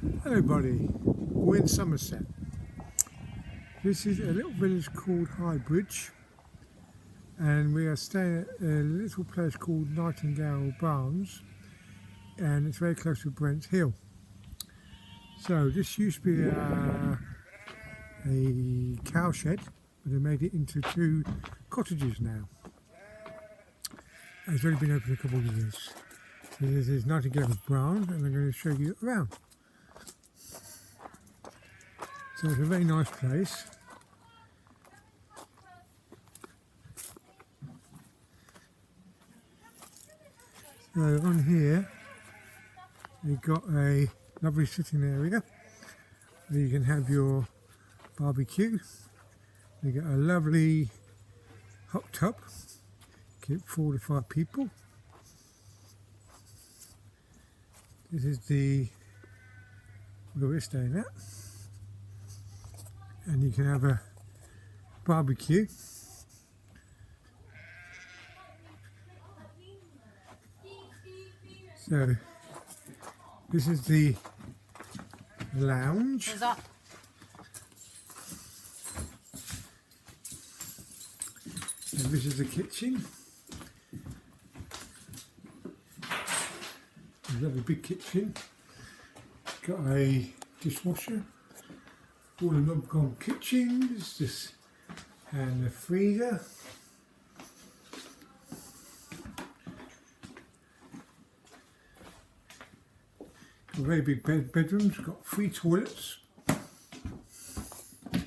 Hello buddy, we're in Somerset. This is a little village called Highbridge and we are staying at a little place called Nightingale Barns, and it's very close to Brent Hill. So this used to be a cow shed, but they made it into 2 cottages now. It's only been open a couple of years. So this is Nightingale Barns and I'm going to show you around. So it's a very nice place. So on here you've got a lovely sitting area where you can have your barbecue. You get a lovely hot tub, keep 4 to 5 people. This is where we're staying at. And you can have a barbecue. So this is the lounge. And this is the kitchen. A lovely big kitchen. Got a dishwasher. All the knob kitchens, this and the freezer. A very big bedrooms, got 3 toilets. This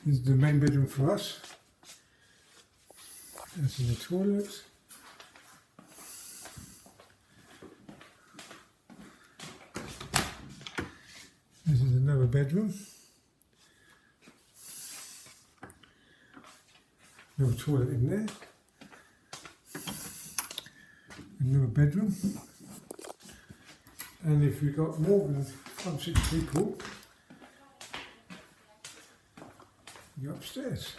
is the main bedroom for us. That's in the toilets. This is another bedroom. Another toilet in there. Another bedroom. And if you've got more than 5 or 6 people, you go upstairs.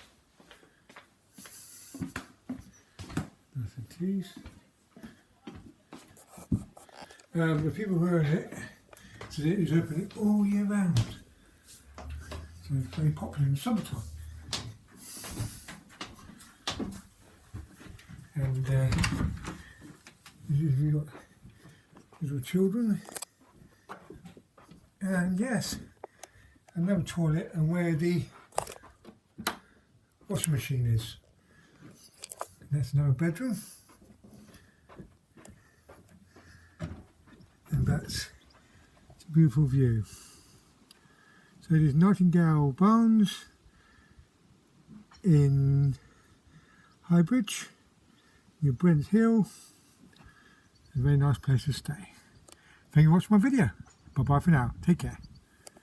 That's the keys. The people who own it said it is open all year round. So it's very popular in the summertime. And you've got little children, and yes, another toilet and where the washing machine is. And that's another bedroom, and that's a beautiful view. So it is Nightingale Barns in Highbridge, near Brent Hill. It's a very nice place to stay. Thank you for watching my video. Bye bye for now. Take care.